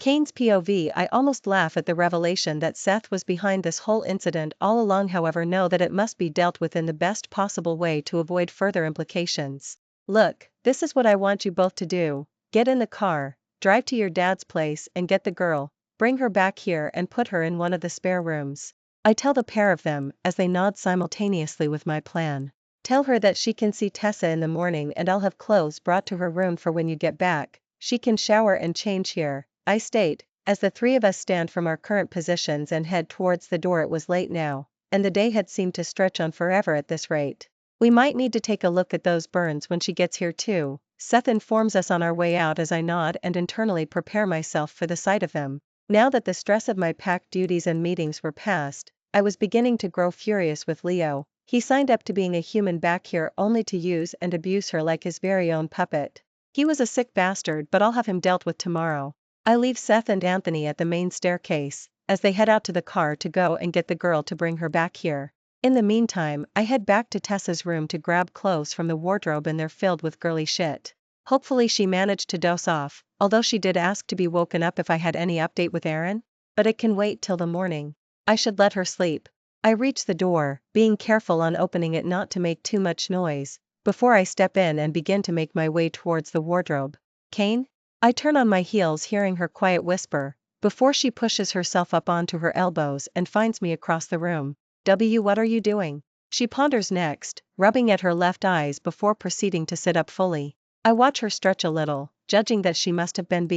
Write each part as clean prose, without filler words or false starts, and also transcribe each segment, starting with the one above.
Kane's POV. I almost laugh at the revelation that Seth was behind this whole incident all along, however know that it must be dealt with in the best possible way to avoid further implications. Look, this is what I want you both to do. Get in the car, drive to your dad's place and get the girl, bring her back here and put her in one of the spare rooms. I tell the pair of them, as they nod simultaneously with my plan. Tell her that she can see Tessa in the morning and I'll have clothes brought to her room for when you get back. She can shower and change here, I state, as the three of us stand from our current positions and head towards the door. It was late now, and the day had seemed to stretch on forever at this rate. We might need to take a look at those burns when she gets here too, Seth informs us on our way out as I nod and internally prepare myself for the sight of them. Now that the stress of my packed duties and meetings were past, I was beginning to grow furious with Leo. He signed up to being a human back here only to use and abuse her like his very own puppet. He was a sick bastard, but I'll have him dealt with tomorrow. I leave Seth and Anthony at the main staircase, as they head out to the car to go and get the girl to bring her back here. In the meantime, I head back to Tessa's room to grab clothes from the wardrobe, and they're filled with girly shit. Hopefully she managed to doze off, although she did ask to be woken up if I had any update with Aaron. But it can wait till the morning. I should let her sleep. I reach the door, being careful on opening it not to make too much noise, before I step in and begin to make my way towards the wardrobe. Kane? I turn on my heels, hearing her quiet whisper, before she pushes herself up onto her elbows and finds me across the room. What are you doing? She ponders next, rubbing at her left eyes before proceeding to sit up fully. I watch her stretch a little, judging that she must have been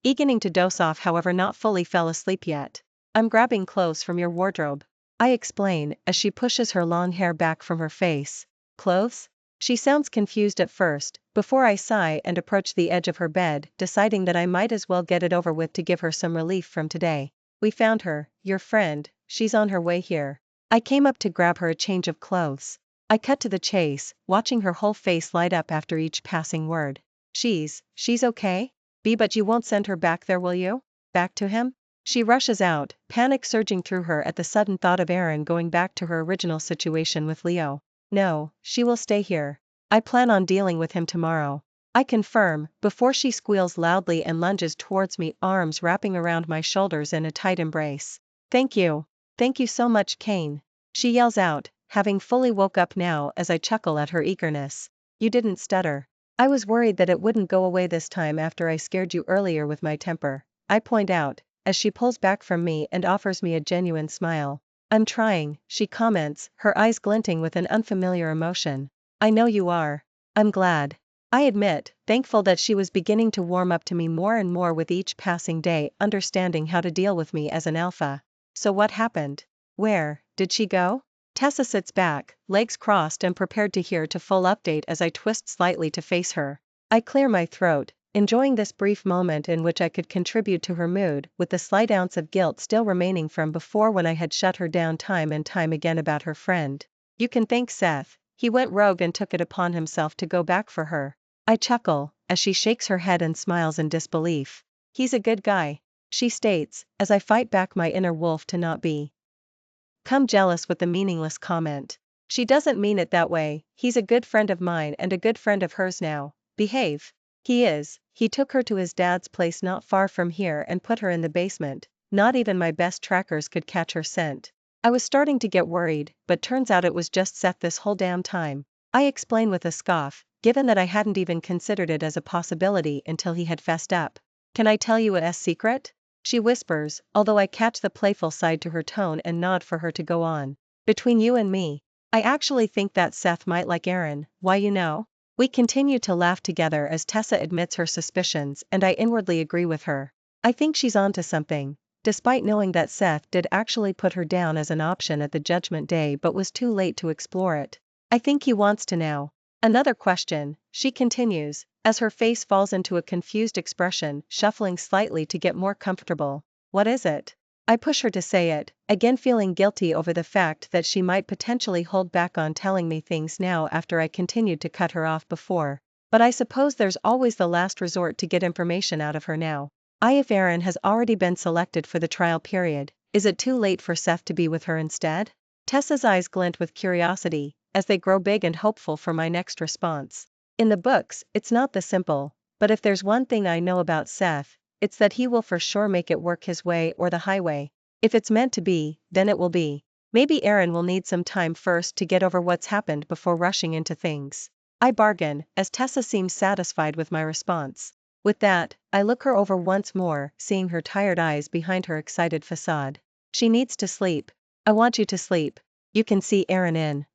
beginning to doze off, however not fully fell asleep yet. I'm grabbing clothes from your wardrobe, I explain, as she pushes her long hair back from her face. Clothes? She sounds confused at first, before I sigh and approach the edge of her bed, deciding that I might as well get it over with to give her some relief from today. We found her, your friend, she's on her way here. I came up to grab her a change of clothes. I cut to the chase, watching her whole face light up after each passing word. She's okay? But you won't send her back there, will you? Back to him? She rushes out, panic surging through her at the sudden thought of Aaron going back to her original situation with Leo. No, she will stay here. I plan on dealing with him tomorrow, I confirm, before she squeals loudly and lunges towards me, arms wrapping around my shoulders in a tight embrace. Thank you. Thank you so much, Kane. She yells out, having fully woke up now, as I chuckle at her eagerness. You didn't stutter. I was worried that it wouldn't go away this time after I scared you earlier with my temper, I point out, as she pulls back from me and offers me a genuine smile. I'm trying, she comments, her eyes glinting with an unfamiliar emotion. I know you are. I'm glad. I admit, thankful that she was beginning to warm up to me more and more with each passing day, understanding how to deal with me as an alpha. So what happened? Where did she go? Tessa sits back, legs crossed and prepared to hear a full update as I twist slightly to face her. I clear my throat, enjoying this brief moment in which I could contribute to her mood, with the slight ounce of guilt still remaining from before when I had shut her down time and time again about her friend. You can thank Seth, he went rogue and took it upon himself to go back for her. I chuckle, as she shakes her head and smiles in disbelief. He's a good guy, she states, as I fight back my inner wolf to not become jealous with the meaningless comment. She doesn't mean it that way, he's a good friend of mine and a good friend of hers now. Behave. He is. He took her to his dad's place not far from here and put her in the basement. Not even my best trackers could catch her scent. I was starting to get worried, but turns out it was just Seth this whole damn time. I explain with a scoff, given that I hadn't even considered it as a possibility until he had fessed up. Can I tell you a secret? She whispers, although I catch the playful side to her tone and nod for her to go on. Between you and me, I actually think that Seth might like Aaron. Why, you know? We continue to laugh together as Tessa admits her suspicions, and I inwardly agree with her. I think she's onto something, despite knowing that Seth did actually put her down as an option at the Judgment Day but was too late to explore it. I think he wants to now. Another question, she continues, as her face falls into a confused expression, shuffling slightly to get more comfortable. What is it? I push her to say it, again feeling guilty over the fact that she might potentially hold back on telling me things now after I continued to cut her off before. But I suppose there's always the last resort to get information out of her now. If Aaron has already been selected for the trial period, is it too late for Seth to be with her instead? Tessa's eyes glint with curiosity, as they grow big and hopeful for my next response. In the books, it's not this simple, but if there's one thing I know about Seth, it's that he will for sure make it work his way or the highway. If it's meant to be, then it will be. Maybe Aaron will need some time first to get over what's happened before rushing into things. I bargain, as Tessa seems satisfied with my response. With that, I look her over once more, seeing her tired eyes behind her excited facade. She needs to sleep. I want you to sleep. You can see Aaron in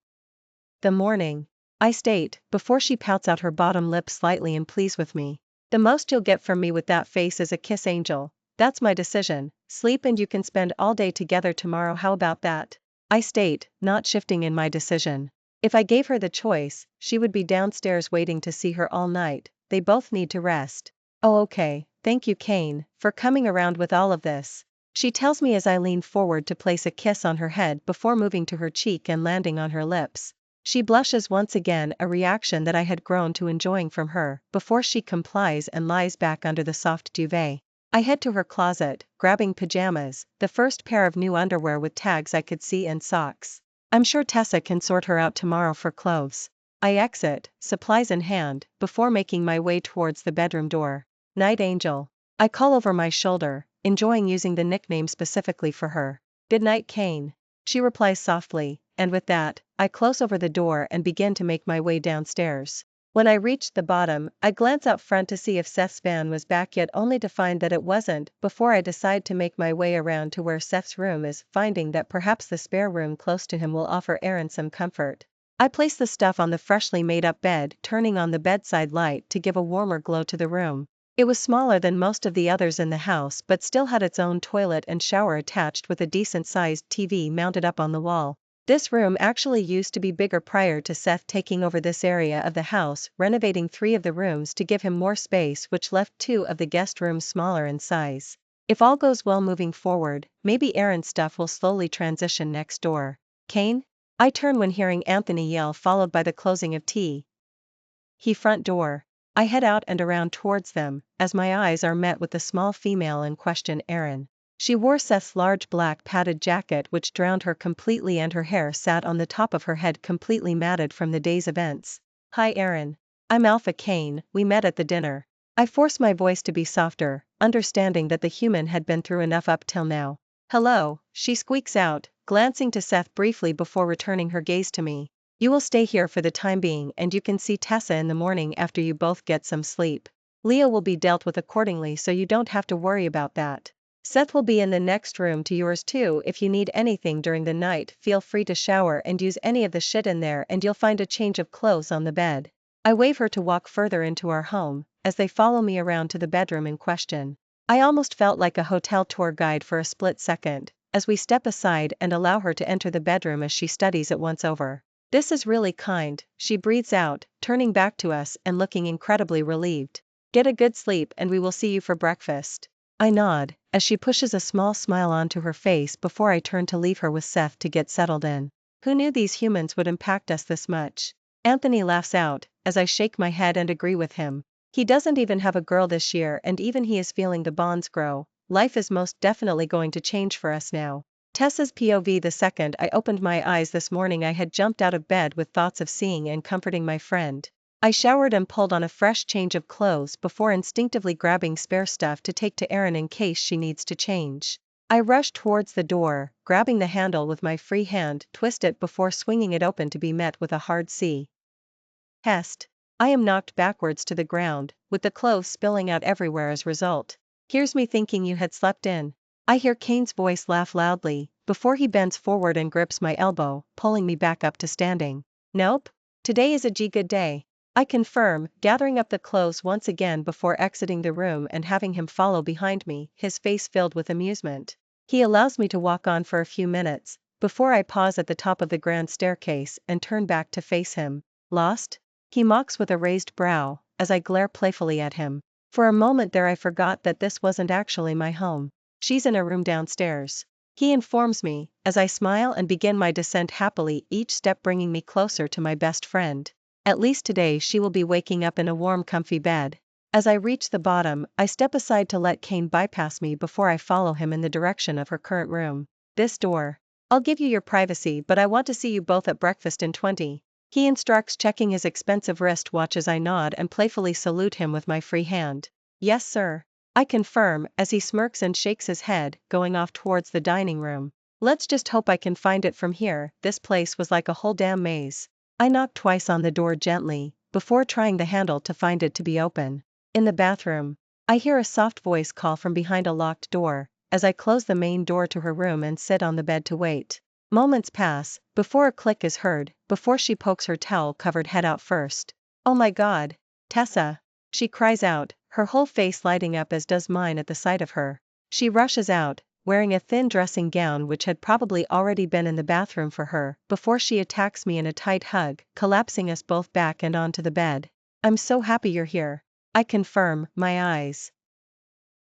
the morning, I state, before she pouts out her bottom lip slightly in please with me. The most you'll get from me with that face is a kiss, Angel. That's my decision. Sleep and you can spend all day together tomorrow. How about that? I state, not shifting in my decision. If I gave her the choice, she would be downstairs waiting to see her all night. They both need to rest. Oh, okay, thank you, Kane, for coming around with all of this. She tells me as I lean forward to place a kiss on her head before moving to her cheek and landing on her lips. She blushes once again, a reaction that I had grown to enjoying from her, before she complies and lies back under the soft duvet. I head to her closet, grabbing pajamas, the first pair of new underwear with tags I could see and socks. I'm sure Tessa can sort her out tomorrow for clothes. I exit, supplies in hand, before making my way towards the bedroom door. Night, Angel. I call over my shoulder, enjoying using the nickname specifically for her. Good night, Kane. She replies softly, and with that, I close over the door and begin to make my way downstairs. When I reached the bottom, I glance out front to see if Seth's van was back yet, only to find that it wasn't, before I decide to make my way around to where Seth's room is, finding that perhaps the spare room close to him will offer Aaron some comfort. I place the stuff on the freshly made up bed, turning on the bedside light to give a warmer glow to the room. It was smaller than most of the others in the house but still had its own toilet and shower attached with a decent-sized TV mounted up on the wall. This room actually used to be bigger prior to Seth taking over this area of the house, renovating 3 of the rooms to give him more space, which left 2 of the guest rooms smaller in size. If all goes well moving forward, maybe Aaron's stuff will slowly transition next door. Kane? I turn when hearing Anthony yell, followed by the closing of T. He front door. I head out and around towards them, as my eyes are met with the small female in question, Aaron. She wore Seth's large black padded jacket which drowned her completely, and her hair sat on the top of her head completely matted from the day's events. Hi, Aaron. I'm Alpha Kane, we met at the dinner. I force my voice to be softer, understanding that the human had been through enough up till now. Hello, she squeaks out, glancing to Seth briefly before returning her gaze to me. You will stay here for the time being and you can see Tessa in the morning after you both get some sleep. Leah will be dealt with accordingly, so you don't have to worry about that. Seth will be in the next room to yours too. If you need anything during the night, feel free to shower and use any of the shit in there and you'll find a change of clothes on the bed. I wave her to walk further into our home, as they follow me around to the bedroom in question. I almost felt like a hotel tour guide for a split second, as we step aside and allow her to enter the bedroom as she studies it once over. This is really kind, she breathes out, turning back to us and looking incredibly relieved. Get a good sleep and we will see you for breakfast. I nod, as she pushes a small smile onto her face before I turn to leave her with Seth to get settled in. Who knew these humans would impact us this much? Anthony laughs out, as I shake my head and agree with him. He doesn't even have a girl this year and even he is feeling the bonds grow. Life is most definitely going to change for us now. Tessa's POV. The second I opened my eyes this morning, I had jumped out of bed with thoughts of seeing and comforting my friend. I showered and pulled on a fresh change of clothes before instinctively grabbing spare stuff to take to Erin in case she needs to change. I rushed towards the door, grabbing the handle with my free hand, twist it before swinging it open to be met with a hard C. Hest. I am knocked backwards to the ground, with the clothes spilling out everywhere as result. Here's me thinking you had slept in. I hear Kane's voice laugh loudly, before he bends forward and grips my elbow, pulling me back up to standing. Nope. Today is a good day. I confirm, gathering up the clothes once again before exiting the room and having him follow behind me, his face filled with amusement. He allows me to walk on for a few minutes, before I pause at the top of the grand staircase and turn back to face him. Lost? He mocks with a raised brow, as I glare playfully at him. For a moment there I forgot that this wasn't actually my home. She's in a room downstairs. He informs me, as I smile and begin my descent happily, each step bringing me closer to my best friend. At least today she will be waking up in a warm, comfy bed. As I reach the bottom, I step aside to let Kane bypass me before I follow him in the direction of her current room. This door. I'll give you your privacy, but I want to see you both at breakfast in 20. He instructs, checking his expensive wristwatch as I nod and playfully salute him with my free hand. Yes, sir. I confirm, as he smirks and shakes his head, going off towards the dining room. Let's just hope I can find it from here. This place was like a whole damn maze. I knocked twice on the door gently, before trying the handle to find it to be open. In the bathroom, I hear a soft voice call from behind a locked door, as I close the main door to her room and sit on the bed to wait. Moments pass, before a click is heard, before she pokes her towel-covered head out first. Oh my God! Tessa! She cries out, her whole face lighting up as does mine at the sight of her. She rushes out, wearing a thin dressing gown which had probably already been in the bathroom for her, before she attacks me in a tight hug, collapsing us both back and onto the bed. I'm so happy you're here. I confirm, my eyes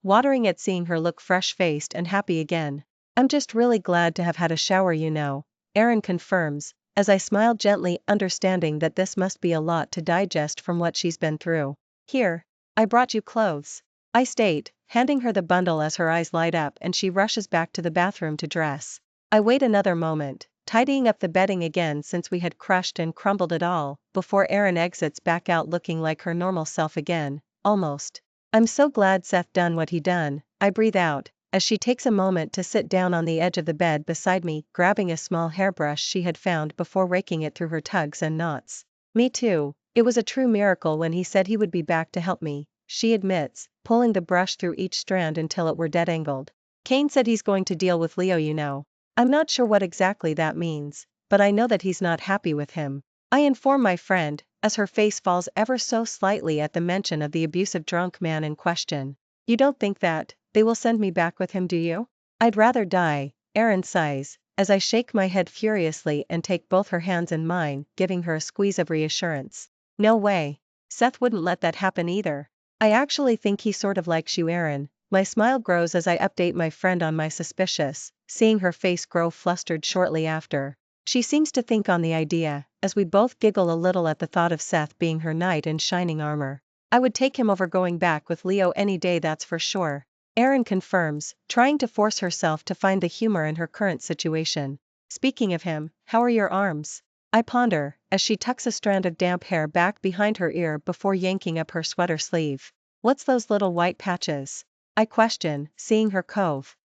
watering at seeing her look fresh-faced and happy again. I'm just really glad to have had a shower, you know. Erin confirms, as I smile gently, understanding that this must be a lot to digest from what she's been through. Here, I brought you clothes, I state, handing her the bundle as her eyes light up and she rushes back to the bathroom to dress. I wait another moment, tidying up the bedding again since we had crushed and crumbled it all, before Erin exits back out looking like her normal self again, almost. I'm so glad Seth done what he done, I breathe out, as she takes a moment to sit down on the edge of the bed beside me, grabbing a small hairbrush she had found before raking it through her tugs and knots. Me too, it was a true miracle when he said he would be back to help me, she admits, pulling the brush through each strand until it were dead-angled. Kane said he's going to deal with Leo, you know. I'm not sure what exactly that means, but I know that he's not happy with him. I inform my friend, as her face falls ever so slightly at the mention of the abusive drunk man in question. You don't think that they will send me back with him, do you? I'd rather die, Erin sighs, as I shake my head furiously and take both her hands in mine, giving her a squeeze of reassurance. No way. Seth wouldn't let that happen either. I actually think he sort of likes you, Erin. My smile grows as I update my friend on my suspicious, seeing her face grow flustered shortly after. She seems to think on the idea, as we both giggle a little at the thought of Seth being her knight in shining armor. I would take him over going back with Leo any day, that's for sure. Erin confirms, trying to force herself to find the humor in her current situation. Speaking of him, how are your arms? I ponder, as she tucks a strand of damp hair back behind her ear before yanking up her sweater sleeve. What's those little white patches? I question, seeing her cove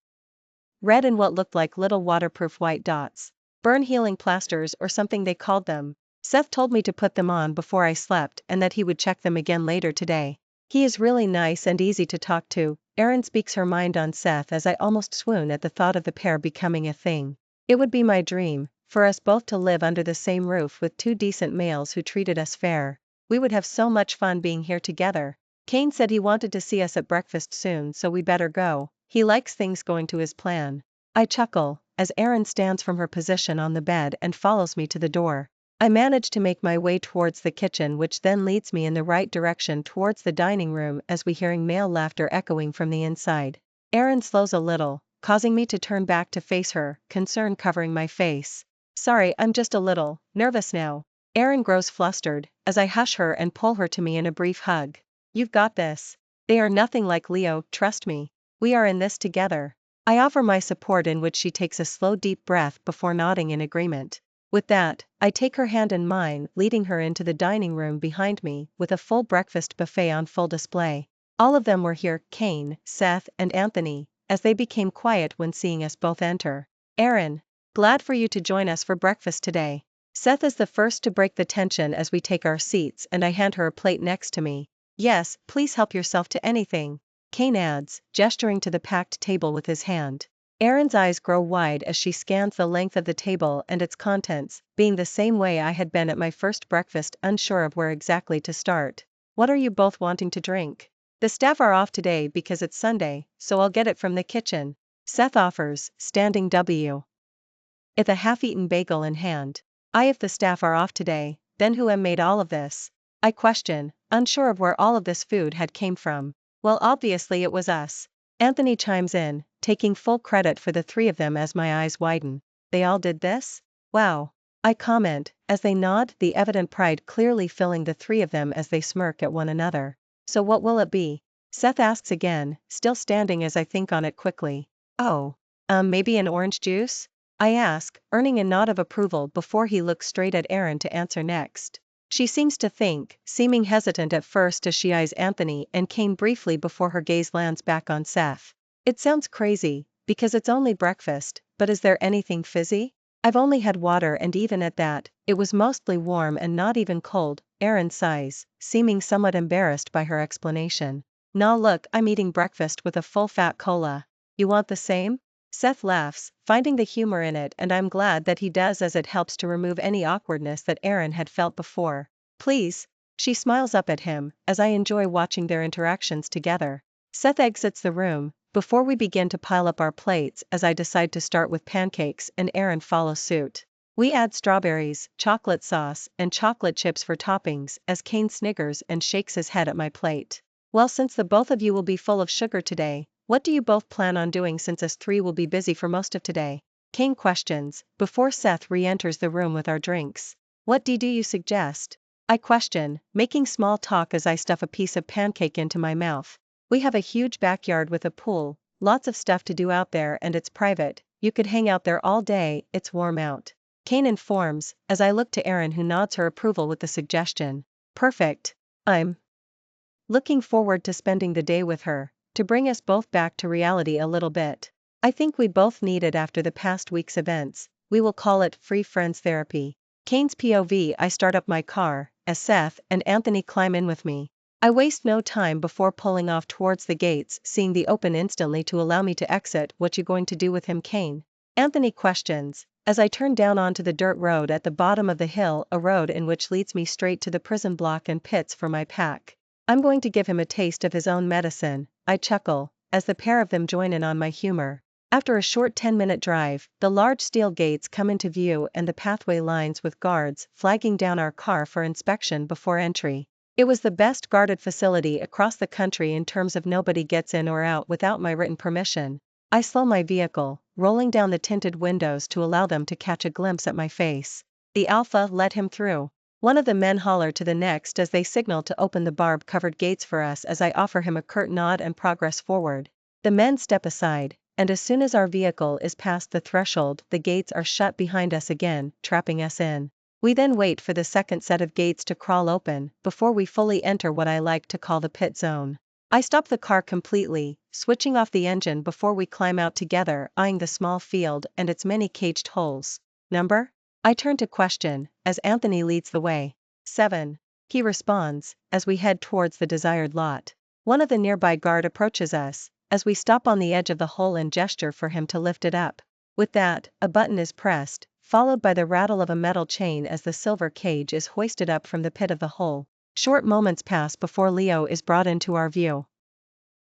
red and what looked like little waterproof white dots. Burn healing plasters or something they called them. Seth told me to put them on before I slept and that he would check them again later today. He is really nice and easy to talk to. Erin speaks her mind on Seth as I almost swoon at the thought of the pair becoming a thing. It would be my dream, for us both to live under the same roof with two decent males who treated us fair. We would have so much fun being here together. Kane said he wanted to see us at breakfast soon, so we better go. He likes things going to his plan. I chuckle, as Erin stands from her position on the bed and follows me to the door. I manage to make my way towards the kitchen, which then leads me in the right direction towards the dining room as we hearing male laughter echoing from the inside. Erin slows a little, causing me to turn back to face her, concern covering my face. Sorry, I'm just a little nervous now. Erin grows flustered, as I hush her and pull her to me in a brief hug. You've got this. They are nothing like Leo, trust me. We are in this together. I offer my support, in which she takes a slow deep breath before nodding in agreement. With that, I take her hand in mine, leading her into the dining room behind me, with a full breakfast buffet on full display. All of them were here, Kane, Seth, and Anthony, as they became quiet when seeing us both enter. Erin, glad for you to join us for breakfast today. Seth is the first to break the tension as we take our seats and I hand her a plate next to me. Yes, please help yourself to anything, Kane adds, gesturing to the packed table with his hand. Erin's eyes grow wide as she scans the length of the table and its contents, being the same way I had been at my first breakfast, unsure of where exactly to start. What are you both wanting to drink? The staff are off today because it's Sunday, so I'll get it from the kitchen, Seth offers, standing with a half-eaten bagel in hand. If the staff are off today, then who made all of this? I question, unsure of where all of this food had came from. Well, obviously it was us. Anthony chimes in, taking full credit for the three of them as my eyes widen. They all did this? Wow. I comment, as they nod, the evident pride clearly filling the three of them as they smirk at one another. So what will it be? Seth asks again, still standing as I think on it quickly. Oh. Maybe an orange juice? I ask, earning a nod of approval before he looks straight at Erin to answer next. She seems to think, seeming hesitant at first as she eyes Anthony and Kane briefly before her gaze lands back on Seth. It sounds crazy, because it's only breakfast, but is there anything fizzy? I've only had water and even at that, it was mostly warm and not even cold, Aaron sighs, seeming somewhat embarrassed by her explanation. Nah look, I'm eating breakfast with a full-fat cola. You want the same? Seth laughs, finding the humor in it, and I'm glad that he does, as it helps to remove any awkwardness that Aaron had felt before. Please. She smiles up at him, as I enjoy watching their interactions together. Seth exits the room, before we begin to pile up our plates, as I decide to start with pancakes and Aaron follows suit. We add strawberries, chocolate sauce, and chocolate chips for toppings, as Kane sniggers and shakes his head at my plate. Well, since the both of you will be full of sugar today, what do you both plan on doing, since us three will be busy for most of today? Kane questions, before Seth re-enters the room with our drinks. What do you suggest? I question, making small talk as I stuff a piece of pancake into my mouth. We have a huge backyard with a pool, lots of stuff to do out there, and it's private. You could hang out there all day, it's warm out. Kane informs, as I look to Aaron, who nods her approval with the suggestion. Perfect. I'm looking forward to spending the day with her, to bring us both back to reality a little bit. I think we both need it after the past week's events. We will call it free friends therapy. Kane's POV. I start up my car, as Seth and Anthony climb in with me. I waste no time before pulling off towards the gates, seeing the open instantly to allow me to exit. What you going to do with him, Kane? Anthony questions, as I turn down onto the dirt road at the bottom of the hill, a road in which leads me straight to the prison block and pits for my pack. I'm going to give him a taste of his own medicine, I chuckle, as the pair of them join in on my humor. After a short 10-minute drive, the large steel gates come into view and the pathway lines with guards flagging down our car for inspection before entry. It was the best guarded facility across the country in terms of nobody gets in or out without my written permission. I slow my vehicle, rolling down the tinted windows to allow them to catch a glimpse at my face. The Alpha, let him through. One of the men holler to the next as they signal to open the barb-covered gates for us, as I offer him a curt nod and progress forward. The men step aside, and as soon as our vehicle is past the threshold, the gates are shut behind us again, trapping us in. We then wait for the second set of gates to crawl open, before we fully enter what I like to call the pit zone. I stop the car completely, switching off the engine before we climb out together, eyeing the small field and its many caged holes. Number? I turn to question, as Anthony leads the way. 7. He responds, as we head towards the desired lot. One of the nearby guard approaches us, as we stop on the edge of the hole and gesture for him to lift it up. With that, a button is pressed, followed by the rattle of a metal chain as the silver cage is hoisted up from the pit of the hole. Short moments pass before Leo is brought into our view.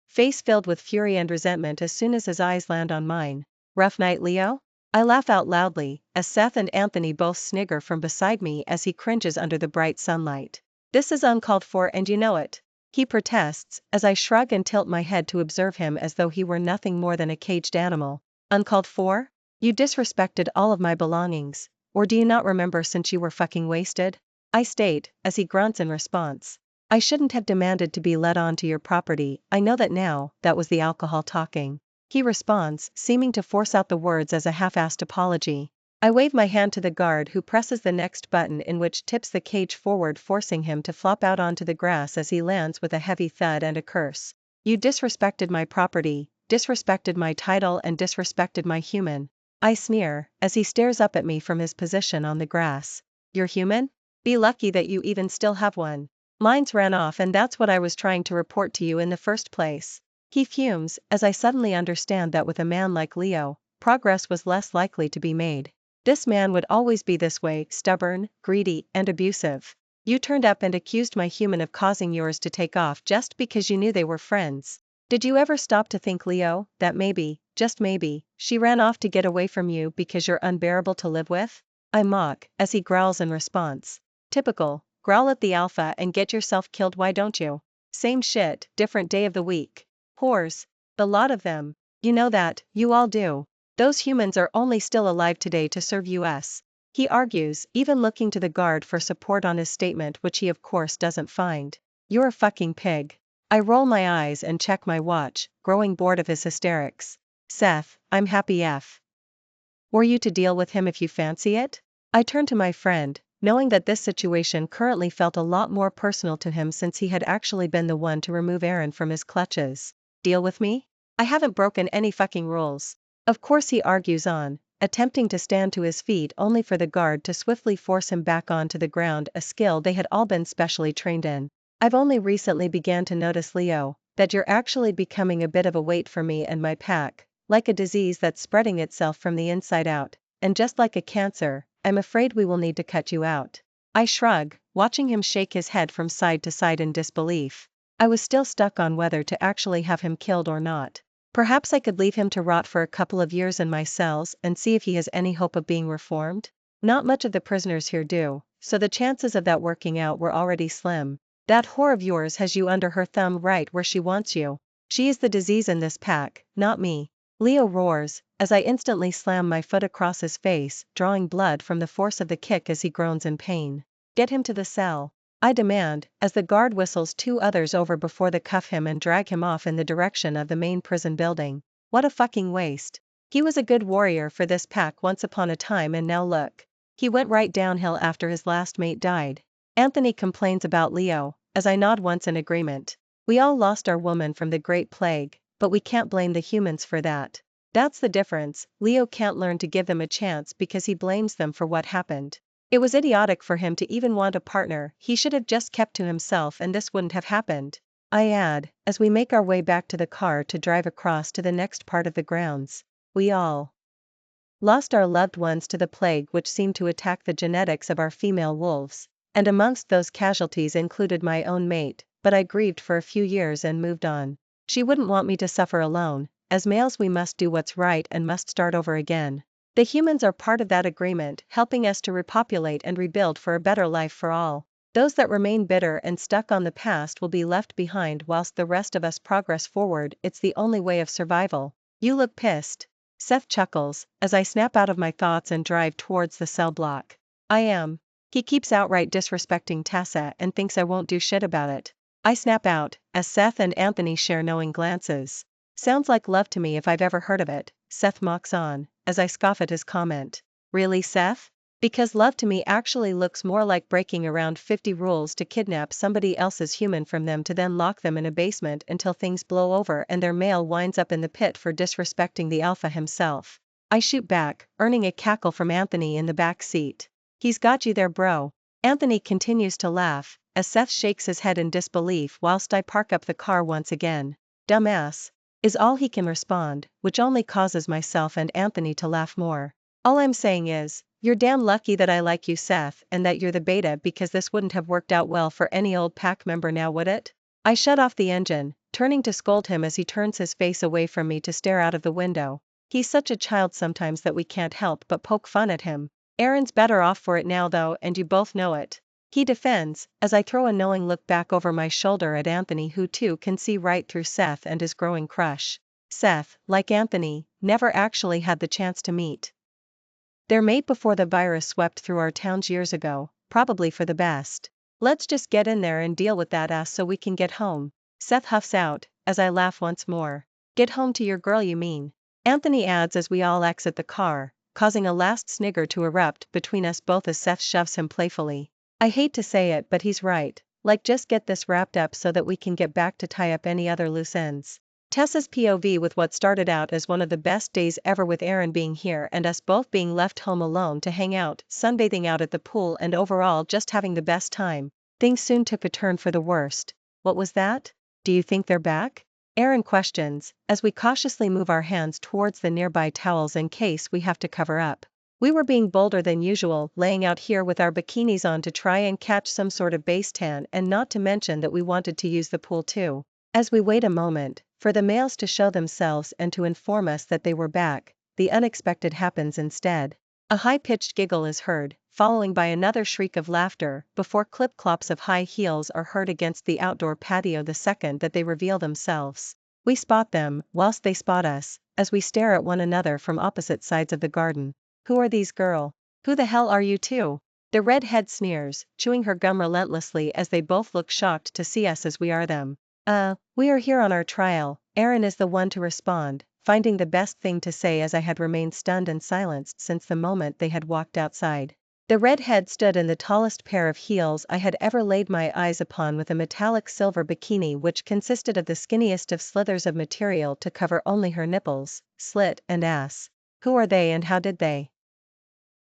Face filled with fury and resentment as soon as his eyes land on mine. Rough night, Leo? I laugh out loudly, as Seth and Anthony both snigger from beside me as he cringes under the bright sunlight. This is uncalled for and you know it. He protests, as I shrug and tilt my head to observe him as though he were nothing more than a caged animal. Uncalled for? You disrespected all of my belongings, or do you not remember since you were fucking wasted? I state, as he grunts in response. I shouldn't have demanded to be let onto your property, I know that now. That was the alcohol talking. He responds, seeming to force out the words as a half-assed apology. I wave my hand to the guard, who presses the next button, in which tips the cage forward, forcing him to flop out onto the grass as he lands with a heavy thud and a curse. You disrespected my property, disrespected my title, and disrespected my human. I sneer, as he stares up at me from his position on the grass. You're human? Be lucky that you even still have one. Mine's ran off, and that's what I was trying to report to you in the first place. He fumes, as I suddenly understand that with a man like Leo, progress was less likely to be made. This man would always be this way, stubborn, greedy, and abusive. You turned up and accused my human of causing yours to take off just because you knew they were friends. Did you ever stop to think, Leo, that maybe, just maybe, she ran off to get away from you because you're unbearable to live with? I mock, as he growls in response. Typical, growl at the Alpha and get yourself killed, why don't you? Same shit, different day of the week. Whores. The lot of them. You know that, you all do. Those humans are only still alive today to serve us. He argues, even looking to the guard for support on his statement, which he of course doesn't find. You're a fucking pig. I roll my eyes and check my watch, growing bored of his hysterics. Seth, I'm happy F. Were you to deal with him if you fancy it? I turn to my friend, knowing that this situation currently felt a lot more personal to him since he had actually been the one to remove Aaron from his clutches. Deal with me? I haven't broken any fucking rules. Of course, he argues on, attempting to stand to his feet only for the guard to swiftly force him back onto the ground, a skill they had all been specially trained in. I've only recently began to notice, Leo, that you're actually becoming a bit of a weight for me and my pack, like a disease that's spreading itself from the inside out, and just like a cancer, I'm afraid we will need to cut you out. I shrug, watching him shake his head from side to side in disbelief. I was still stuck on whether to actually have him killed or not. Perhaps I could leave him to rot for a couple of years in my cells and see if he has any hope of being reformed. Not much of the prisoners here do, so the chances of that working out were already slim. That whore of yours has you under her thumb right where she wants you. She is the disease in this pack, not me. Leo roars, as I instantly slam my foot across his face, drawing blood from the force of the kick as he groans in pain. Get him to the cell, I demand, as the guard whistles 2 others over before they cuff him and drag him off in the direction of the main prison building. What a fucking waste. He was a good warrior for this pack once upon a time, and now look. He went right downhill after his last mate died. Anthony complains about Leo, as I nod once in agreement. We all lost our woman from the Great Plague, but we can't blame the humans for that. That's the difference. Leo can't learn to give them a chance because he blames them for what happened. It was idiotic for him to even want a partner. He should have just kept to himself and this wouldn't have happened. I add, as we make our way back to the car to drive across to the next part of the grounds. We all lost our loved ones to the plague, which seemed to attack the genetics of our female wolves, and amongst those casualties included my own mate, but I grieved for a few years and moved on. She wouldn't want me to suffer alone. As males we must do what's right and must start over again. The humans are part of that agreement, helping us to repopulate and rebuild for a better life for all. Those that remain bitter and stuck on the past will be left behind whilst the rest of us progress forward. It's the only way of survival. You look pissed. Seth chuckles, as I snap out of my thoughts and drive towards the cell block. I am. He keeps outright disrespecting Tessa and thinks I won't do shit about it. I snap out, as Seth and Anthony share knowing glances. Sounds like love to me if I've ever heard of it, Seth mocks on, as I scoff at his comment. Really, Seth? Because love to me actually looks more like breaking around 50 rules to kidnap somebody else's human from them to then lock them in a basement until things blow over and their male winds up in the pit for disrespecting the alpha himself. I shoot back, earning a cackle from Anthony in the back seat. He's got you there, bro. Anthony continues to laugh, as Seth shakes his head in disbelief whilst I park up the car once again. Dumbass, is all he can respond, which only causes myself and Anthony to laugh more. All I'm saying is, you're damn lucky that I like you, Seth, and that you're the beta, because this wouldn't have worked out well for any old pack member now, would it? I shut off the engine, turning to scold him as he turns his face away from me to stare out of the window. He's such a child sometimes that we can't help but poke fun at him. Aaron's better off for it now though, and you both know it. He defends, as I throw a knowing look back over my shoulder at Anthony, who too can see right through Seth and his growing crush. Seth, like Anthony, never actually had the chance to meet their mate before the virus swept through our towns years ago, probably for the best. Let's just get in there and deal with that ass so we can get home. Seth huffs out, as I laugh once more. Get home to your girl, you mean? Anthony adds as we all exit the car, causing a last snigger to erupt between us both as Seth shoves him playfully. I hate to say it, but he's right. Like, just get this wrapped up so that we can get back to tie up any other loose ends. Tessa's POV with what started out as one of the best days ever, with Aaron being here and us both being left home alone to hang out, sunbathing out at the pool and overall just having the best time. Things soon took a turn for the worst. What was that? Do you think they're back? Aaron questions, as we cautiously move our hands towards the nearby towels in case we have to cover up. We were being bolder than usual, laying out here with our bikinis on to try and catch some sort of base tan, and not to mention that we wanted to use the pool too. As we wait a moment for the males to show themselves and to inform us that they were back, the unexpected happens instead. A high-pitched giggle is heard, following by another shriek of laughter, before clip-clops of high heels are heard against the outdoor patio the second that they reveal themselves. We spot them, whilst they spot us, as we stare at one another from opposite sides of the garden. Who are these girl? Who the hell are you two? The redhead sneers, chewing her gum relentlessly as they both look shocked to see us as we are them. We are here on our trial. Aaron is the one to respond, finding the best thing to say as I had remained stunned and silenced since the moment they had walked outside. The redhead stood in the tallest pair of heels I had ever laid my eyes upon, with a metallic silver bikini which consisted of the skinniest of slithers of material to cover only her nipples, slit, and ass. Who are they and how did they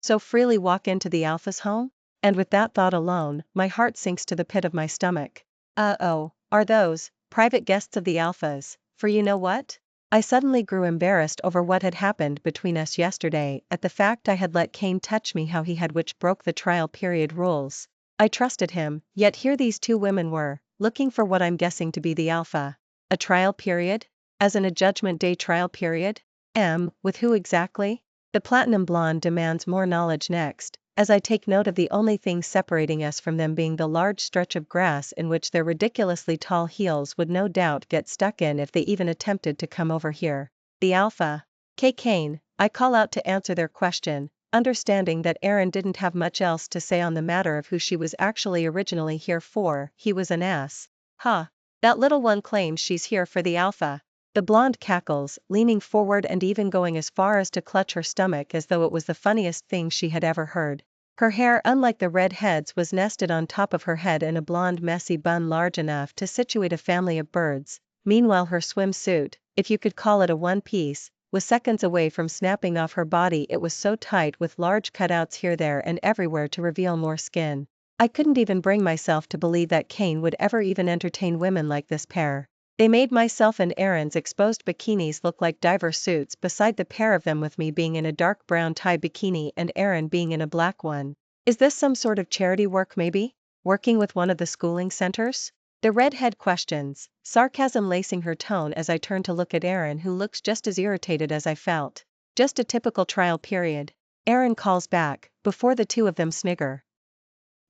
so freely walk into the alpha's home? And with that thought alone, my heart sinks to the pit of my stomach. Oh, are those private guests of the alpha's? For you know what? I suddenly grew embarrassed over what had happened between us yesterday, at the fact I had let Kane touch me how he had, which broke the trial period rules. I trusted him, yet here these two women were, looking for what I'm guessing to be the alpha. A trial period? As in a judgment day trial period? With who exactly? The platinum blonde demands more knowledge next, as I take note of the only thing separating us from them being the large stretch of grass in which their ridiculously tall heels would no doubt get stuck in if they even attempted to come over here. The alpha. Kane, I call out to answer their question, understanding that Aaron didn't have much else to say on the matter of who she was actually originally here for. He was an ass. That little one claims she's here for the alpha. The blonde cackles, leaning forward and even going as far as to clutch her stomach as though it was the funniest thing she had ever heard. Her hair, unlike the redhead's, was nested on top of her head in a blonde messy bun large enough to situate a family of birds. Meanwhile her swimsuit, if you could call it a one-piece, was seconds away from snapping off her body. It was so tight, with large cutouts here, there, and everywhere to reveal more skin. I couldn't even bring myself to believe that Kane would ever even entertain women like this pair. They made myself and Aaron's exposed bikinis look like diver suits beside the pair of them, with me being in a dark brown tie bikini and Aaron being in a black one. Is this some sort of charity work maybe? Working with one of the schooling centers? The redhead questions, sarcasm lacing her tone as I turn to look at Aaron, who looks just as irritated as I felt. Just a typical trial period. Aaron calls back, before the two of them snigger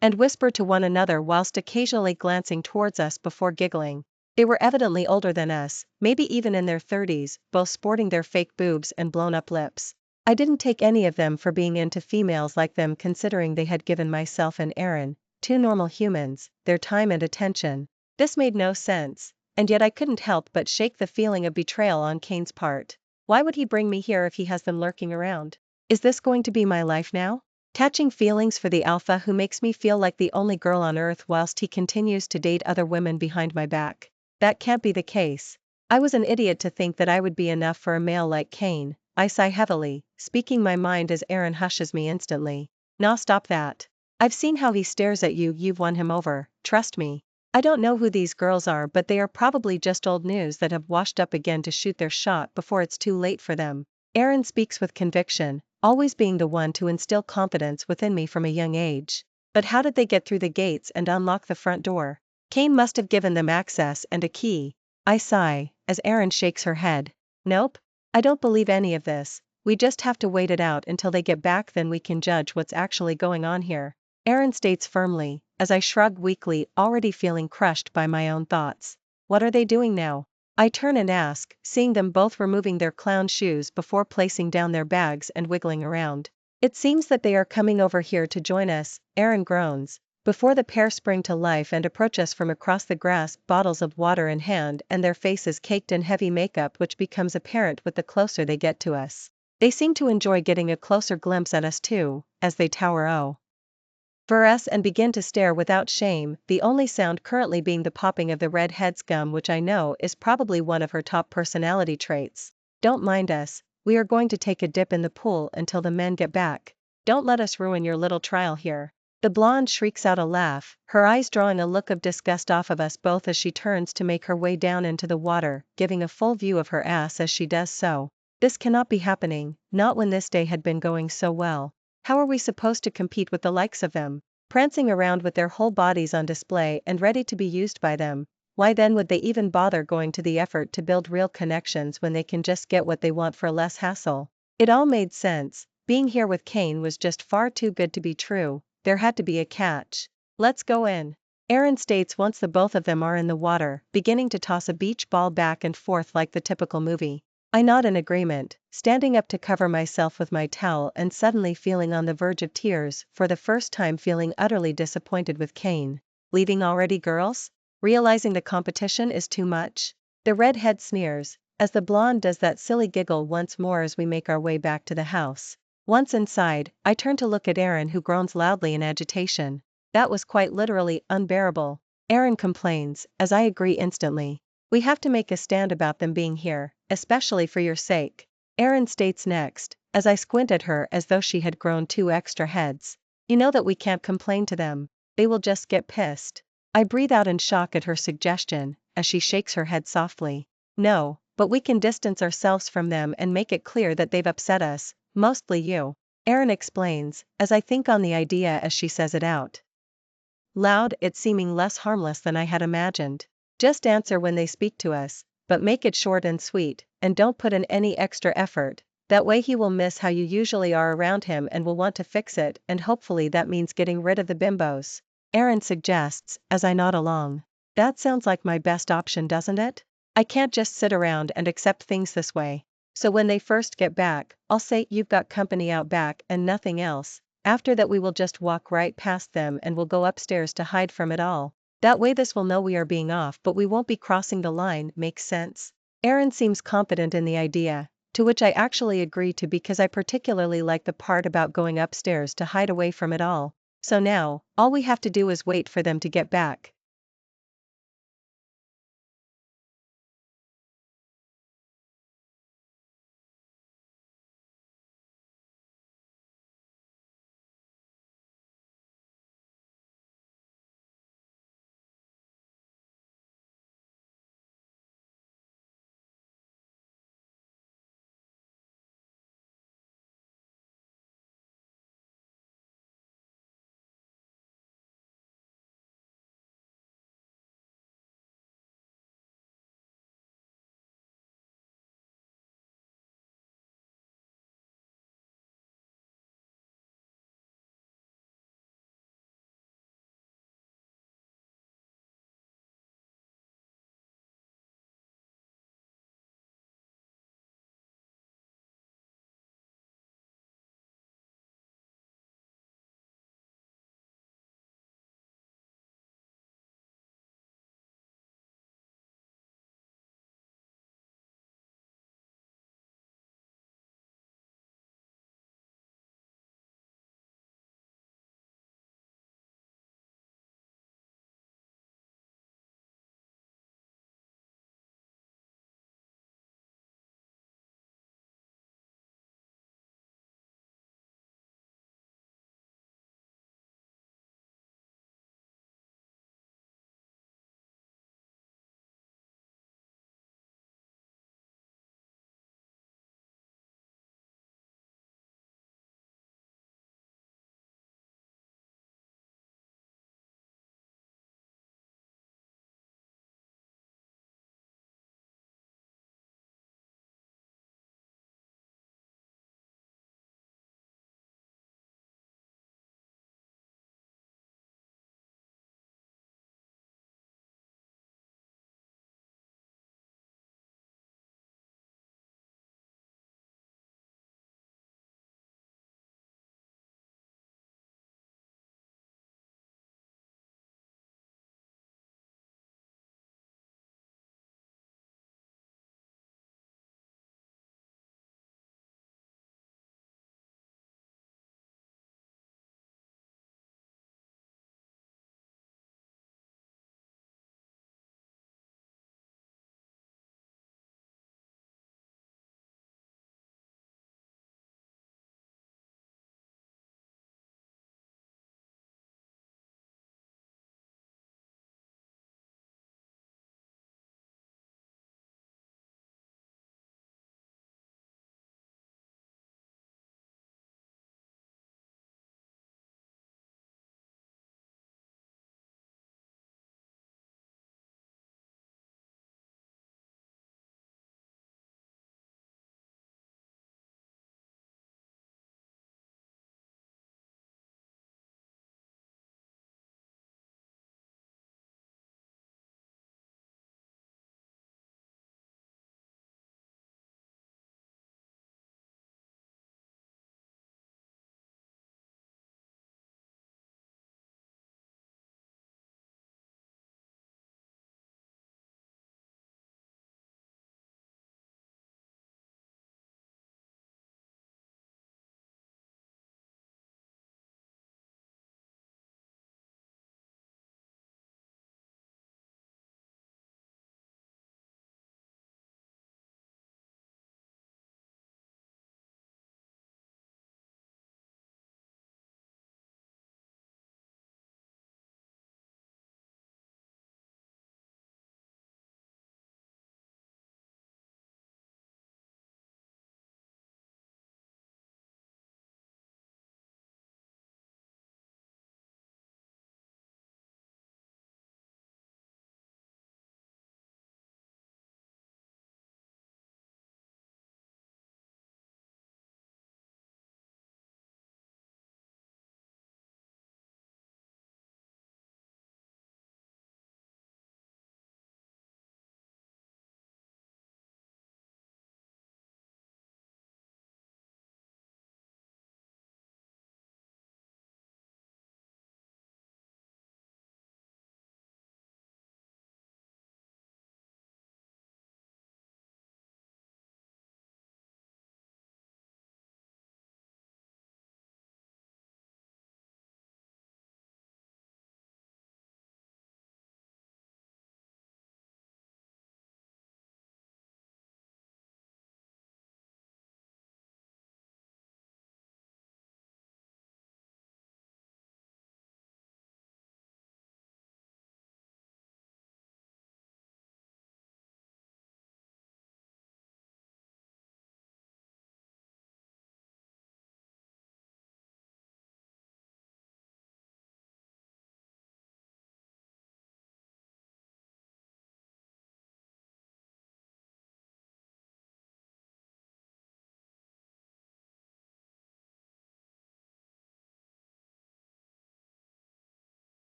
and whisper to one another whilst occasionally glancing towards us before giggling. They were evidently older than us, maybe even in their 30s, both sporting their fake boobs and blown-up lips. I didn't take any of them for being into females like them, considering they had given myself and Aaron, two normal humans, their time and attention. This made no sense, and yet I couldn't help but shake the feeling of betrayal on Kane's part. Why would he bring me here if he has them lurking around? Is this going to be my life now? Catching feelings for the alpha who makes me feel like the only girl on earth whilst he continues to date other women behind my back. That can't be the case. I was an idiot to think that I would be enough for a male like Kane. I sigh heavily, speaking my mind as Aaron hushes me instantly. Nah, stop that. I've seen how he stares at you. You've won him over, trust me. I don't know who these girls are, but they are probably just old news that have washed up again to shoot their shot before it's too late for them. Aaron speaks with conviction, always being the one to instill confidence within me from a young age. But how did they get through the gates and unlock the front door? Kane must have given them access and a key. I sigh, as Aaron shakes her head. Nope. I don't believe any of this. We just have to wait it out until they get back, then we can judge what's actually going on here. Aaron states firmly, as I shrug weakly, already feeling crushed by my own thoughts. What are they doing now? I turn and ask, seeing them both removing their clown shoes before placing down their bags and wiggling around. It seems that they are coming over here to join us, Aaron groans, before the pair spring to life and approach us from across the grass, bottles of water in hand and their faces caked in heavy makeup, which becomes apparent with the closer they get to us. They seem to enjoy getting a closer glimpse at us too, as they tower over us and begin to stare without shame, the only sound currently being the popping of the redhead's gum, which I know is probably one of her top personality traits. Don't mind us, we are going to take a dip in the pool until the men get back. Don't let us ruin your little trial here. The blonde shrieks out a laugh, her eyes drawing a look of disgust off of us both as she turns to make her way down into the water, giving a full view of her ass as she does so. This cannot be happening, not when this day had been going so well. How are we supposed to compete with the likes of them? Prancing around with their whole bodies on display and ready to be used by them. Why then would they even bother going to the effort to build real connections when they can just get what they want for less hassle? It all made sense. Being here with Kane was just far too good to be true. There had to be a catch. Let's go in, Aaron states once the both of them are in the water, beginning to toss a beach ball back and forth like the typical movie. I nod in agreement, standing up to cover myself with my towel and suddenly feeling on the verge of tears, for the first time feeling utterly disappointed with Kane. Leaving already, girls? Realizing the competition is too much? The redhead sneers, as the blonde does that silly giggle once more as we make our way back to the house. Once inside, I turn to look at Aaron, who groans loudly in agitation. That was quite literally unbearable. Aaron complains, as I agree instantly. We have to make a stand about them being here, especially for your sake. Aaron states next, as I squint at her as though she had grown 2 extra heads. You know that we can't complain to them. They will just get pissed. I breathe out in shock at her suggestion, as she shakes her head softly. No, but we can distance ourselves from them and make it clear that they've upset us, mostly you. Aaron explains, as I think on the idea as she says it out loud, it seeming less harmless than I had imagined. Just answer when they speak to us, but make it short and sweet, and don't put in any extra effort. That way he will miss how you usually are around him and will want to fix it, and hopefully that means getting rid of the bimbos. Aaron suggests, as I nod along. That sounds like my best option, doesn't it? I can't just sit around and accept things this way. So when they first get back, I'll say you've got company out back and nothing else. After that we will just walk right past them and we'll go upstairs to hide from it all. That way this will know we are being off, but we won't be crossing the line. Makes sense? Aaron seems confident in the idea, to which I actually agree to because I particularly like the part about going upstairs to hide away from it all. So now, all we have to do is wait for them to get back.